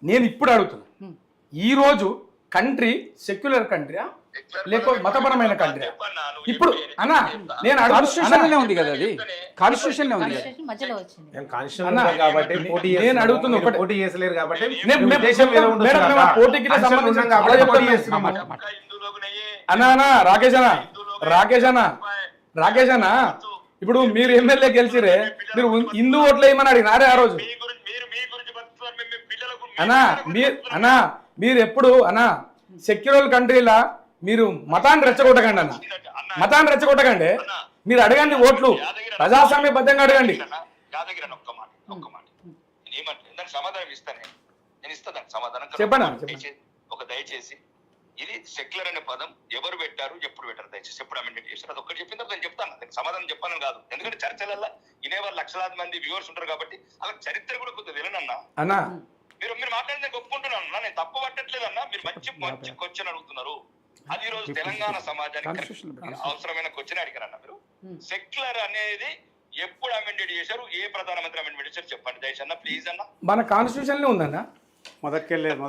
నేను ఇప్పుడు అడుగుతున్నా, ఈ రోజు కంట్రీ సెక్యులర్ కంట్రీయా లేకపోతే మతపరమైన కంట్రీ? ఇప్పుడు అన్నా నేను కాన్స్టిట్యూషన్ ఉంది కదా, అది కాన్స్టిట్యూషన్ ఉంది కదా. కాన్స్టిట్యూషన్ మధ్యలో వచ్చింది. కాబట్టి నేను అడుగుతున్న ఒకటి, పోటీ చేసలేరు కాబట్టి పోటీకి అన్నా రాకేష్ అన్న ఇప్పుడు మీరు ఎమ్మెల్యే గెలిచిరే, మీరు హిందూ ఓట్లు వేయమని అడిగినారే ఆ రోజు. అన్నా మీరు ఎప్పుడు అన్నా సెక్యులర్ కంట్రీలా మీరు మతాన్ని రెచ్చగొట్టకండి అన్న, మతాన్ని రెచ్చగొట్టకండి. మీరు అడగండి ఓట్లు, ప్రజాస్వామ్యబద్ధంగా అడగండి. చెప్పండి. ఒక దయచేసి ఇది సెక్యులర్ అనే పదం ఎవరు పెట్టారు, ఎప్పుడు పెట్టారు, దయచేసి ఎప్పుడు అమెండ్మెంట్ చేశారు అది ఒక్కటి చెప్పింది నేను చెప్తాను. దానికి సమాధానం చెప్పాను కాదు, ఎందుకంటే చర్చలలో వినేవాళ్ళు లక్షలాది మంది వ్యూవర్స్ ఉంటారు కాబట్టి అలా చరిత్ర కూడా కొద్దిగా విననన్నా. అన్నా మీరు మాట్లాడిన ఒప్పుకుంటున్నాను, నేను తప్పు పట్టట్లేదన్నా. మీరు మంచి క్వశ్చన్ అడుగుతున్నారు. అది ఈ రోజు తెలంగాణ సమాజానికి అవసరమైన క్వశ్చన్ అడిగారన్న. మీరు సెక్యులర్ అనేది ఎప్పుడు అమెండెడ్ చేశారు, ఏ ప్రధానమంత్రి అమెండ్మెంట్ చేశారు చెప్పండి దయచేసి అన్న, ప్లీజ్ అన్న. మన కాన్స్టిట్యూషన్ లో ఉందన్నా, మొదటికెళ్ళలేదు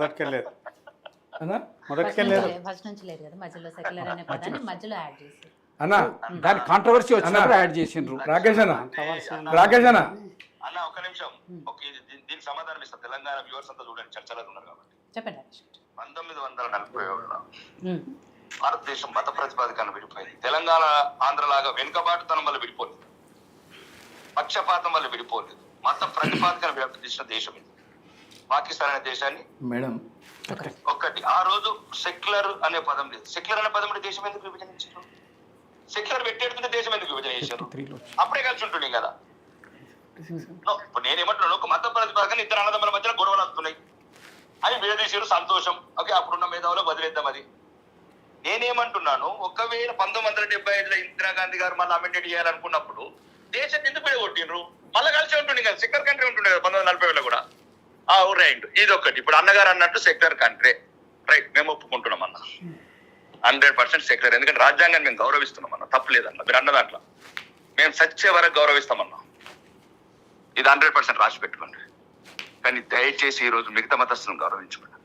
ఫస్ట్ నుంచి లేదు కదా, మధ్యలో సెక్యులర్ అనే పదాన్ని మధ్యలో యాడ్ చేసి అన్నా దాని కాంట్రవర్సీ వచ్చినప్పుడు యాడ్ చేసిండ్రు. రాకేష్ అన్న అన్న ఒక నిమిషం, దీనికి సమాధానం ఇస్తా. తెలంగాణ వ్యూవర్స్ అంతా చూడండి, చర్చలో ఉన్నారు కాబట్టి చెప్పండి. 1947లో భారతదేశం మత ప్రతిపాదికన విడిపోయింది. తెలంగాణ ఆంధ్రలాగా వెనుకబాటుతనం వల్ల విడిపోలేదు, పక్షపాతం వల్ల విడిపోలేదు, మత ప్రతిపాదికన వ్యాప్తించిన దేశం ఇది. పాకిస్తాన్ అనే దేశాన్ని ఒక్కటి ఆ రోజు సెక్యులర్ అనే పదం లేదు. సెక్యులర్ అనే పదం దేశం ఎందుకు విభజించారు? సెక్యులర్ పెట్టేడుతుంటే దేశం ఎందుకు విభజన చేశారు? అప్పుడే కలిసి ఉంటుండే కదా. ఇప్పుడు నేనేమంటున్నాను, ఒక మత ప్రతిపాదన ఇద్దరు అన్నదమ్ముల మధ్యన గొడవలు వస్తున్నాయి, అవి విడదీశారు, సంతోషం, ఓకే అప్పుడున్న మేధావులో వదిలేద్దాం. అది నేనేమంటున్నాను, ఒకవేళ 1975లో ఇందిరాగాంధీ గారు మళ్ళీ అమెండెడ్ చేయాలనుకున్నప్పుడు దేశాన్ని ఎందుకు విడగొట్టిండ్రు? మళ్ళీ కలిసి ఉంటుండే కదా, సెక్యులర్ కంట్రీ ఉంటుండే కదా 1940లో కూడా. రైట్, ఇది ఒకటి. ఇప్పుడు అన్నగారు అన్నట్టు సెక్యులర్ కంట్రీ రైట్, మేము ఒప్పుకుంటున్నాం అన్న, 100% సెక్యులర్. ఎందుకంటే రాజ్యాంగాన్ని మేము గౌరవిస్తున్నాం అన్న, తప్పలేదన్న. మీరు అన్న దాంట్లో మేము సచ్చే వరకు గౌరవిస్తామన్నా, ఇది 100% రాసి పెట్టుకోండి. కానీ దయచేసి ఈ రోజు మిగతా మతస్థులను గౌరవించుకోండి.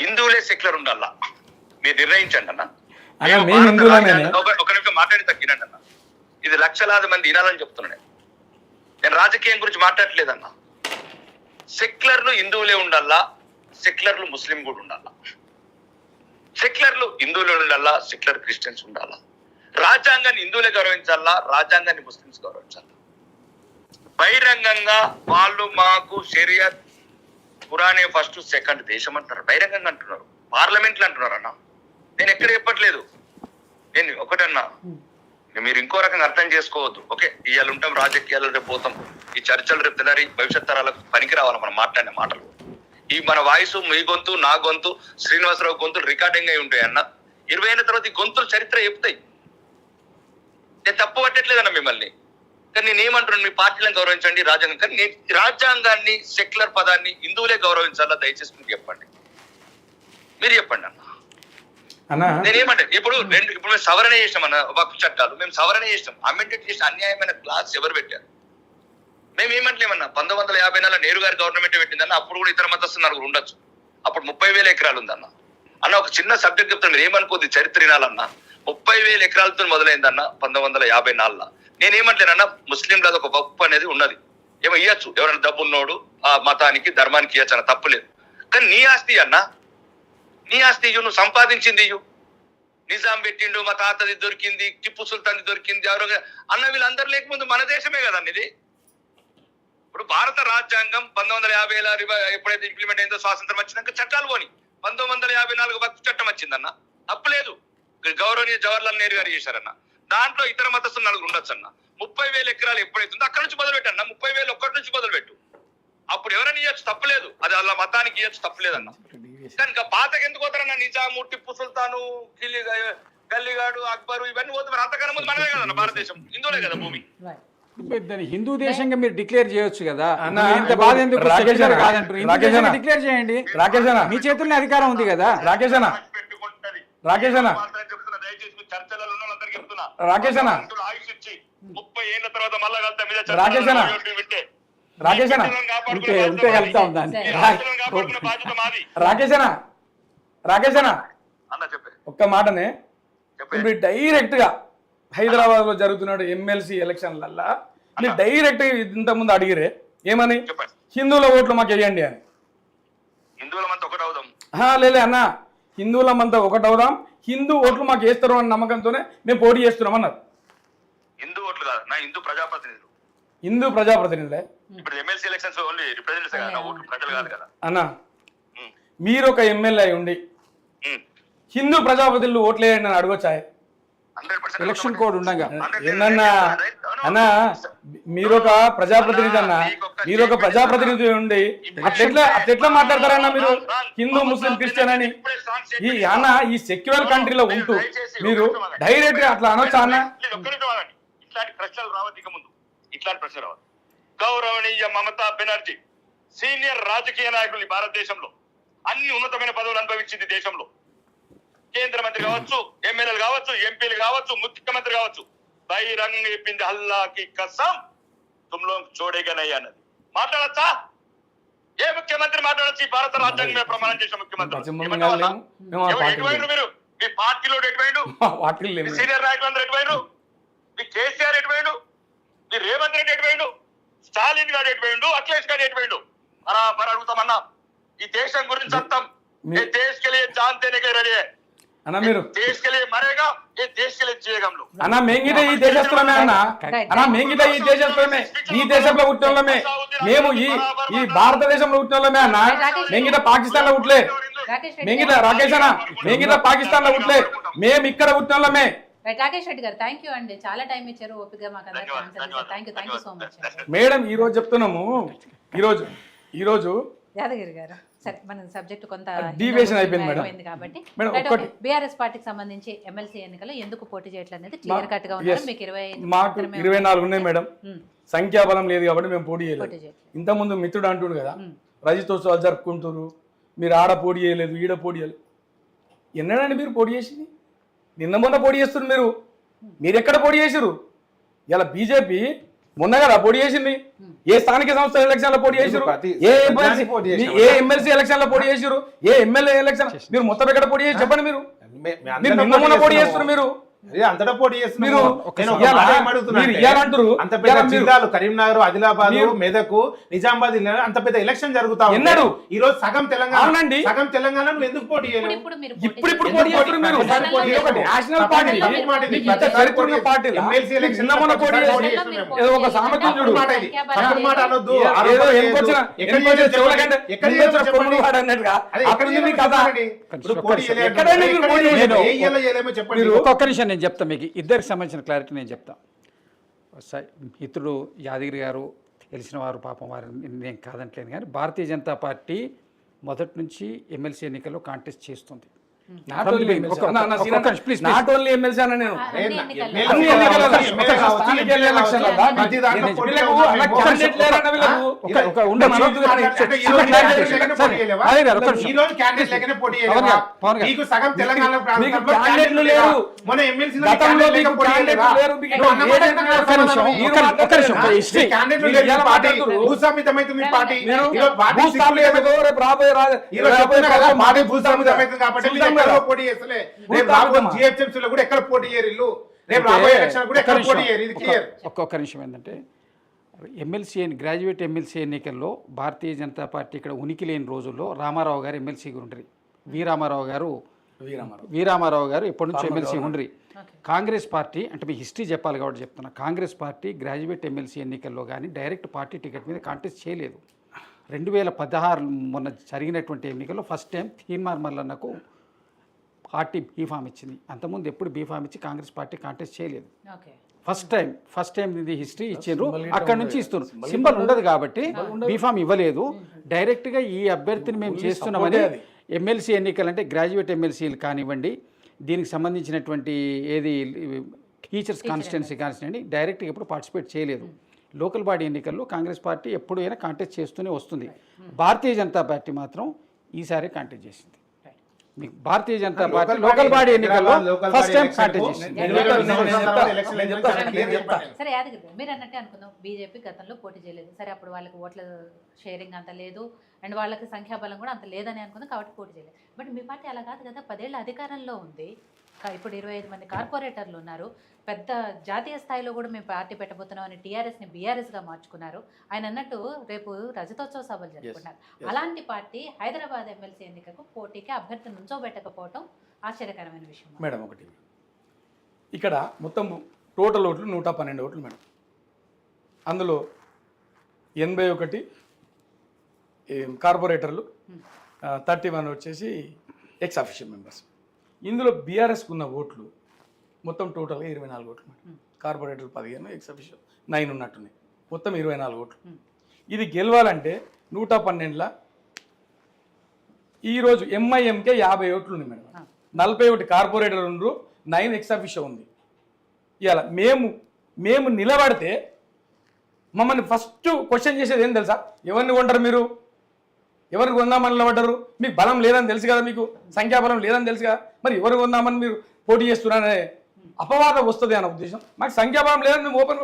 హిందువులే సెక్యులర్ ఉండాలా మీరు నిర్ణయించండి అన్న. ఒక నిమిషం మాట్లాడి తగ్గినండి అన్న, ఇది లక్షలాది మంది వినాలని చెప్తున్నాను. నేను రాజకీయం గురించి మాట్లాడలేదన్నా. సెక్యులర్లు హిందువులే ఉండాలా, సెక్యులర్లు ముస్లిం కూడా ఉండాలా, సెక్యులర్లు హిందువులే ఉండాలా, సెక్యులర్ క్రిస్టియన్స్ ఉండాలా, రాజ్యాంగాన్ని హిందువులే గౌరవించాలా, రాజ్యాంగాన్ని ముస్లిమ్స్ గౌరవించాలా. బహిరంగంగా వాళ్ళు మాకు షరియత్ ఖురానే ఫస్ట్ సెకండ్ దేశం అంటున్నారు, బహిరంగంగా అంటున్నారు, పార్లమెంట్లు అంటున్నారు అన్న. నేను ఎక్కడ చెప్పట్లేదు. నేను ఒకటన్నా, మీరు ఇంకో రకంగా అర్థం చేసుకోవద్దు. ఓకే ఇవాళ ఉంటాం రాజకీయాలు, రేపు పోతాం. ఈ చర్చలు రేపు తెల్లారి భవిష్యత్ తరాలకు పనికి రావాలి మనం మాట్లాడిన మాటలు. ఈ మన వాయిస్, మీ గొంతు, నా గొంతు, శ్రీనివాసరావు గొంతులు రికార్డింగ్ అయి ఉంటాయి అన్న. 20 ఏళ్ళ తర్వాత ఈ గొంతులు చరిత్ర చెప్తాయి. నేను తప్పు పట్టట్లేదన్న మిమ్మల్ని. కానీ నేనేమంటున్నాను, మీ పార్టీలను గౌరవించండి, రాజ్యాంగం. కానీ రాజ్యాంగాన్ని, సెక్యులర్ పదాన్ని హిందువులే గౌరవించాలా దయచేసి మీరు చెప్పండి. మీరు చెప్పండి అన్న. నేనేమంటే ఇప్పుడు మేము సవరణ చేసినాం అన్న వక్ఫ్ చట్టాలు, మేము సవరణ చేసినాం. అమెండెడ్ చేసిన అన్యాయమైన క్లాస్ ఎవరు పెట్టారు? మేము ఏమంటలేమన్నా, 1954 నెహ్రూ గారి గవర్నమెంట్ పెట్టిందన్న. అప్పుడు కూడా ఇతర మతస్థులు నలుగురు ఉండొచ్చు. అప్పుడు 30,000 ఎకరాలు ఉందన్న. అన్న ఒక చిన్న సబ్జెక్ట్ చెప్తాను, మీరు ఏమనుకోద్ది చరిత్ర వినాలన్నా. 30,000 ఎకరాలతో మొదలైందన్న 1954లో. నేనేమంటలేనన్నా, ముస్లింలు అది ఒక వక్ఫ్ అనేది ఉన్నది, ఏమో ఇయ్యచ్చు, ఎవరైనా డబ్బు ఉన్నోడు ఆ మతానికి ధర్మానికి ఇయ్యచ్చు అన్న, తప్పులేదు. కానీ నీ ఆస్తి అన్న, నీ ఆస్తి ఇయ్యు, నువ్వు సంపాదించింది ఇయ్యు. నిజాం పెట్టిండు, మా తాతది దొరికింది, టిప్పు సుల్తాన్ది దొరికింది, ఎవరో అన్న వీళ్ళందరూ లేకముందు మన దేశమే కదండి ఇది. ఇప్పుడు భారత రాజ్యాంగం 1950 ఎప్పుడైతే ఇంప్లిమెంట్ అయిందో, స్వాతంత్రం వచ్చినాక చట్టాలు పోని 1954 వక్ఫ్ చట్టం వచ్చిందన్న, తప్పులేదు. గౌరవనీయ జవహర్లాల్ నెహ్రూ గారు చేశారన్న. దాంట్లో ఇతర మతస్థులు నలుగురు ఉండొచ్చు అన్న. 30,000 ఎకరాలు ఎప్పుడైతుందో అక్కడ నుంచి మొదలుపెట్టన్న, 30,000 ఒక్కటి నుంచి మొదలుపెట్టు. అప్పుడు ఎవరైనా ఇవ్వచ్చు, తప్పులేదు. అది అలా మతానికి ఇవ్వచ్చు, తప్పులేదన్న. కానీ పాతకి ఎందుకు పోతారన్న? నిజాము, టిప్పు సుల్తాను, గల్లిగాడు, అక్బరు ఇవన్నీ పోతే మరి అంతకన్నా ముందు మనమే కదన్న భారతదేశం, హిందువులే కదా భూమి. హిందూ దేశంగా మీరు డిక్లేర్ చేయొచ్చు కదా. డిక్లేర్ చేయండి, మీ చేతుల్లో అధికారం ఉంది కదా. రాకేష్ అన్న చర్చలలో అందరికి చెప్తున్నా, రాకేష్ అన్న ఆయుష్ ఇచ్చి 30 ఏళ్ల తర్వాత మళ్ళా రాకేష్ అన్న రాకేష్ అన్న ఉంటే కలుపుతాం దాన్ని. ఈ ఆస్తులను కాపాడుకునే బాధ్యత మాది. రాకేష్ అన్న అన్న చెప్పే ఒక్క మాటనే ఇప్పుడు డైరెక్ట్ గా హైదరాబాద్ లో జరుగుతున్న ఎమ్మెల్సీ ఎలక్షన్లల్లా మీరు డైరెక్ట్ ఇంత ముందు అడిగిరే ఏమని చెప్పండి. హిందువుల ఓట్లు మాకు వేయండి అని. హిందువులమంతా ఒకటి అవుదాం. లేలే అన్న, హిందువులమంతా ఒకటి అవుదాం, హిందూ ఓట్లు మాకు వేస్తారు అన్న నమ్మకంతోనే మేము పోటీ చేస్తున్నాం అన్నారు. హిందూ ఓట్లు కాదు నా హిందూ ప్రజాప్రతినిధులు. హిందూ ప్రజాప్రతినిధులే ఇప్పుడు ఎమ్మెల్సీ ఎలక్షన్స్ ఓన్లీ రిప్రజెంటేటివ్స్ కదా, నా ఓట్లు ప్రజలు కాదు కదా. అన్న. మీరు ఒక ఎమ్మెల్యే అయి ఉండి హిందూ ప్రజాప్రతినిధులు ఓట్లు వేయండి అని అడగొచ్చా? 100% ఎలక్షన్ కోడ్ ఉండగా ఏందన్నా అన్న, మీరొక ప్రజాప్రతినిధి అన్న, మీరొక ప్రజాప్రతినిధి ఉండి అట్లెట్లా మాట్లాడతారన్న మీరు హిందూ ముస్లిం క్రిస్టియన్ అని? ఈ సెక్యులర్ కంట్రీలో ఉంటూ మీరు డైరెక్ట్ గా అట్లా అనొచ్చా అన్న? ఇట్లాంటి ప్రశ్నలు రావద్దు ఇక ముందు, ఇట్లాంటి ప్రశ్నలు రావద్దు. గౌరవనీయ మమతా బెనర్జీ సీనియర్ రాజకీయ నాయకులు ఈ భారతదేశంలో అన్ని ఉన్నతమైన పదవులు అనుభవించింది దేశంలో. కేంద్ర మంత్రి కావచ్చు, ఎమ్మెల్యేలు కావచ్చు, ఎంపీలు కావచ్చు, ముఖ్యమంత్రి కావచ్చు. బహిరంగ చెప్పింది అల్లాకి కసం తుమ్లో చూడేగానయ్యా అన్నది. మాట్లాడచ్చా? ఏ ముఖ్యమంత్రి మాట్లాడచ్చు? ఈ భారత రాజ్యాంగం మీద ప్రమాణం చేసిన ముఖ్యమంత్రి ఎటువైండు? మీరు మీ పార్టీలో ఎటువైండు? మీ సీనియర్ నాయకులందరూ ఎటువైండు? మీ కేసీఆర్ ఎటువైండు? మీ రేవంత్ రెడ్డి ఎటువైండు? స్టాలిన్ గారు ఎటువైండు? అఖిలేష్ గారు ఎటువైండు? బరాబర్ అడుగుతామన్నా. ఈ దేశం గురించి అర్థం ఏ దేశ్ కే లియే జాన్ దేనే కే రెడీ హై అన్న. మీరు దేశ్ కే లియే మరేగా, ఏ దేశ్ కే లియే జియేగాంలో. అన్న మేంగిట ఈ దేశస్తులమే అన్న మేంగిట ఈ దేశస్తులమే, ఈ దేశంలో పుట్టినోళ్ళమే మేము, ఈ భారతదేశంలో పుట్టినోళ్ళమే అన్న. మేంగిట పాకిస్తాన్ లో పుట్టలే, మేంగిట రాకేష్ అన్న మేంగిట పాకిస్తాన్ లో పుట్టలే, మేము ఇక్కడ పుట్టినోళ్ళమే. రాకేష్ రెడ్డి గారు థ్యాంక్ యూ అండి, చాలా టైం ఇచ్చారు, ఓపిక మాకు అందరికీ ఆన్సర్ ఇచ్చారు. Thank you so much madam. ఈ రోజు చెప్తున్నాము, ఈ రోజు యాదగిరి గారు. సరే, మన సబ్జెక్ట్ కొంత డీవియేషన్ అయిపోయింది మేడం. కాబట్టి మేడం ఒక్కటి, బీఆర్ఎస్ పార్టీకి సంబంధించి ఎమ్మెల్సీ ఎన్నికల్లో ఎందుకు పోటీ చేయట్లేదు అనేది క్లియర్ కట్ గా ఉన్నారు. మీకు మాకు 24 ఉన్నాయి మేడం, సంఖ్యాబలం లేదు కాబట్టి మేము పోటీ చేయలేదు. ఇంతకుముందు మిత్రుడు అంటుండు కదా, రజతోత్సవాలు జరుపుకుంటారు, మీరు ఆడ పోటీ చేయలేదు, ఈడ పోటీ చేయలేదు. ఎన్నడండి మీరు పోటీ చేసింది? నిన్న మొన్న పోటీ చేస్తున్నారు మీరు ఎక్కడ పోటీ చేసారు? ఇలా బీజేపీ మొన్న కదా పోటీ చేసింది. ఏ స్థానిక సంస్థల ఎలక్షన్ లో పోటీ చేసారు? ఏ ఎమ్మెల్సీ ఎలక్షన్ లో పోటీ చేసారు? ఏ ఎమ్మెల్యే ఎలక్షన్? మీరు మొత్తం ఎక్కడ పోటీ చేసి చెప్పండి. మీరు నిన్న మొన్న పోటీ చేస్తున్నారు, మీరు అంతటా పోటీ చేస్తున్నారు. అంత పెద్ద జిల్లాలు కరీంనగర్, ఆదిలాబాద్, మెదక్, నిజామాబాద్ అంత పెద్ద ఎలక్షన్ జరుగుతా ఎన్నడు? ఈ రోజు సగం తెలంగాణ, అవునండి, సగం తెలంగాణ నువ్వు ఎందుకు పోటీ చేయలేదు? ఇప్పుడు పోటీ చేస్తున్నారు మీరు. నేషనల్ పార్టీ ఎమ్మెల్సీ ఎలక్షన్ ఒక సామెత చూడు, మాట అనొద్దు. ఒక్కొక్క నిమిషం నేను చెప్తాను మీకు, ఇద్దరికి సంబంధించిన క్లారిటీ నేను చెప్తాను. మిత్రుడు యాదగిరి గారు తెలిసిన వారు, పాపం వారు నేను కాదంటలేను, కానీ భారతీయ జనతా పార్టీ మొదటి నుంచి ఎమ్మెల్సీ ఎన్నికల్లో కాంటెస్ట్ చేస్తుంది. పోటీ చేస్తలే, రేపు రాబోయే జిహెచ్ఎంసీలో కూడా ఎక్కడ పోటీ చేయరు ఇల్లు, రేపు రాబోయే ఎలక్షన్ కూడా ఎక్కడ పోటీ చేయరు. ఇది క్లియర్. ఒక్కొక్క నిమిషం ఏంటంటే, గ్రాడ్యుయేట్ ఎమ్మెల్సీ ఎన్నికల్లో భారతీయ జనతా పార్టీ ఇక్కడ ఉనికి లేని రోజుల్లో రామారావు గారు ఎమ్మెల్సీగా ఉండ్రి, వీరామారావు గారు ఎప్పటి నుంచి ఎమ్మెల్సీ ఉండ్రి. కాంగ్రెస్ పార్టీ అంటే మీ హిస్టరీ చెప్పాలి కాబట్టి చెప్తున్నా, కాంగ్రెస్ పార్టీ గ్రాడ్యుయేట్ ఎమ్మెల్సీ ఎన్నికల్లో కానీ డైరెక్ట్ పార్టీ టికెట్ మీద కాంటెస్ట్ చేయలేదు. 2016 మొన్న జరిగినటువంటి ఎన్నికల్లో ఫస్ట్ టైం తీన్మార్ మల్లన్నకు పార్టీ బీఫామ్ ఇచ్చింది. అంతకుముందు ఎప్పుడు బీఫామ్ ఇచ్చి కాంగ్రెస్ పార్టీ కాంటెస్ట్ చేయలేదు. ఫస్ట్ టైం ఇది హిస్టరీ ఇచ్చారు, అక్కడ నుంచి ఇస్తున్నారు. సింబల్ ఉండదు కాబట్టి బీఫామ్ ఇవ్వలేదు. డైరెక్ట్గా ఈ అభ్యర్థిని మేము చేస్తున్నామని ఎమ్మెల్సీ ఎన్నికలు అంటే గ్రాడ్యుయేట్ ఎమ్మెల్సీలు కానివ్వండి, దీనికి సంబంధించినటువంటి ఏది టీచర్స్ కాన్స్టిట్యున్సీ డైరెక్ట్గా ఎప్పుడు పార్టిసిపేట్ చేయలేదు. లోకల్ బాడీ ఎన్నికల్లో కాంగ్రెస్ పార్టీ ఎప్పుడైనా కాంటెస్ట్ చేస్తూనే వస్తుంది. భారతీయ జనతా పార్టీ మాత్రం ఈసారి కాంటెస్ట్ చేసింది. మీకు Bharatiya Janata local party body local body ఎన్నికల్లో local first body time election contest కు చేసింది. నేను చెప్తా, ఎలక్షన్ నేను చెప్తా, నేను చెప్తా. సరే యాదగిరి గారు, మీరు అన్నట్టే అనుకుందాం, బీజేపీ గతంలో పోటీ చేయలేదు, సరే అప్పుడు వాళ్ళకి ఓట్ల షేరింగ్ అంత లేదు అండ్ వాళ్ళకి సంఖ్యాబలం కూడా అంత లేదని అనుకుందాం కాబట్టి పోటీ చేయలేదు. బట్ మీ పార్టీ అలా కాదు కదా, 10 ఏళ్ళ అధికారంలో ఉంది, ఇప్పుడు 25 మంది కార్పొరేటర్లు ఉన్నారు, పెద్ద జాతీయ స్థాయిలో కూడా మేము పార్టీ పెట్టబోతున్నాం అని టీఆర్ఎస్ని బీఆర్ఎస్గా మార్చుకున్నారు. ఆయన అన్నట్టు రేపు రజతోత్సవ సభలు జరుపుకున్నారు. అలాంటి పార్టీ హైదరాబాద్ ఎమ్మెల్సీ ఎన్నికకు పోటీకి అభ్యర్థి నుంచోబెట్టకపోవడం ఆశ్చర్యకరమైన విషయం. మేడం ఒకటి ఇక్కడ మొత్తం టోటల్ ఓట్లు 112 ఓట్లు మేడం. అందులో 81 కార్పొరేటర్లు, 31 వచ్చేసి ఎక్స్ అఫీషియల్ మెంబర్స్. ఇందులో బీఆర్ఎస్కి ఉన్న ఓట్లు మొత్తం టోటల్గా 24 ఓట్లు మేడం. కార్పొరేటర్ 15, ఎక్స్ అఫీషియల్ 9 ఉన్నట్టున్నాయి, మొత్తం 24 ఓట్లు. ఇది గెలవాలంటే 112ల ఈరోజు ఎంఐఎంకే 50 ఓట్లు ఉన్నాయి మేడం. 41 కార్పొరేటర్ ఉండరు, 9 ఎక్స్ అఫీషియల్ ఉంది. ఇవాళ మేము నిలబడితే మమ్మల్ని ఫస్ట్ క్వశ్చన్ చేసేది ఏం తెలుసా? ఎవరిని కొంటారు మీరు? ఎవరికి కొందామని నిలబడ్డారు? మీకు బలం లేదని తెలుసు కదా, మీకు సంఖ్యాబలం లేదని తెలుసు కదా, మరి ఎవరు కొందామని మీరు పోటీ చేస్తున్నారనే అపవాదం వస్తుంది అన్న ఉద్దేశం. మాకు సంఖ్యాబలం లేదని మేము ఓపెన్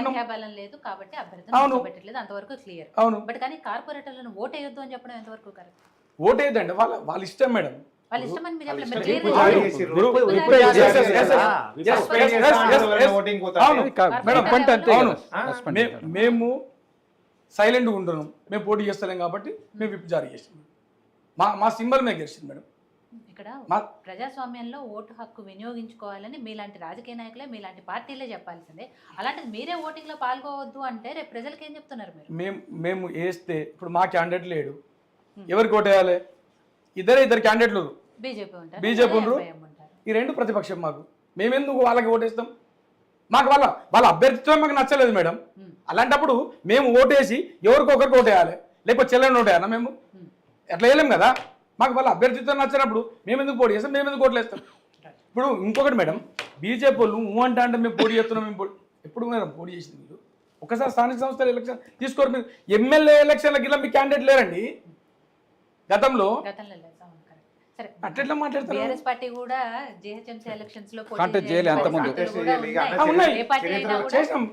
సంఖ్యాబలం లేదు కాబట్టి అభ్యర్థులు పెట్టలేదు, అంతవరకు క్లియర్. అవును. బట్ కానీ కార్పొరేటర్లను ఓట్ వేయొద్దు అని చెప్పడం ఎంతవరకు కరెక్ట్? ఓటేదండి వాళ్ళ ఇష్టం మేడం. వాళ్ళ ఇష్టం అని మీరు చెప్పలేదు. మేము సైలెంట్గా ఉంటున్నాం, మేము పోటీ చేస్తలేం కాబట్టి మేము విప్ జారీ చేస్తాం. మా సింబల్ మేము గెలిచింది మేడం. ఇక్కడ ప్రజాస్వామ్యంలో ఓటు హక్కు వినియోగించుకోవాలని మీలాంటి రాజకీయ నాయకులే, మీలాంటి పార్టీలే చెప్పాల్సిందే. అలాంటిది మీరే ఓటింగ్ లో పాల్గొవద్దు అంటే రేపు ప్రజలకి ఏం చెప్తున్నారు మీరు? మేము వేస్తే ఇప్పుడు మా క్యాండిడేట్ లేడు, ఎవరికి ఓటేయాలి? ఇద్దరు క్యాండిడేట్లు, బీజేపీ ఉండరు, ఈ 2 ప్రతిపక్షం. మేమెందుకు వాళ్ళకి ఓటేస్తాం? మాకు వాళ్ళ అభ్యర్థిత్వం మాకు నచ్చలేదు మేడం. అలాంటప్పుడు మేము ఓటేసి ఎవరికొకరికి ఓటేయాలి, లేకపోతే చెల్లెని ఓటేయాలా? మేము ఎట్లా వేయలేం కదా. మాకు వాళ్ళ అభ్యర్థిత్వం నచ్చినప్పుడు మేము ఎందుకు పోటీ చేస్తాం, మేము ఎందుకు ఓట్లేస్తాం? ఇప్పుడు ఇంకొకటి మేడం, బీజేపీ వాళ్ళు అంటే మేము పోటీ చేస్తున్నాం, మేము ఎప్పుడు మేడం పోటీ చేసింది మీరు? ఒకసారి స్థానిక సంస్థల ఎలక్షన్ తీసుకోరు. మీరు ఎమ్మెల్యే ఎలక్షన్లకి ఇలా మీ క్యాండిడేట్ లేరండి గతంలో. అట్లా మాట్లాడతారు. బీఆర్ఎస్ పార్టీ కూడా జీహెచ్ఎంసీ ఎలక్షన్స్ లో కాంటెస్ట్ చేయలే అంతకుముందు. చేసాం.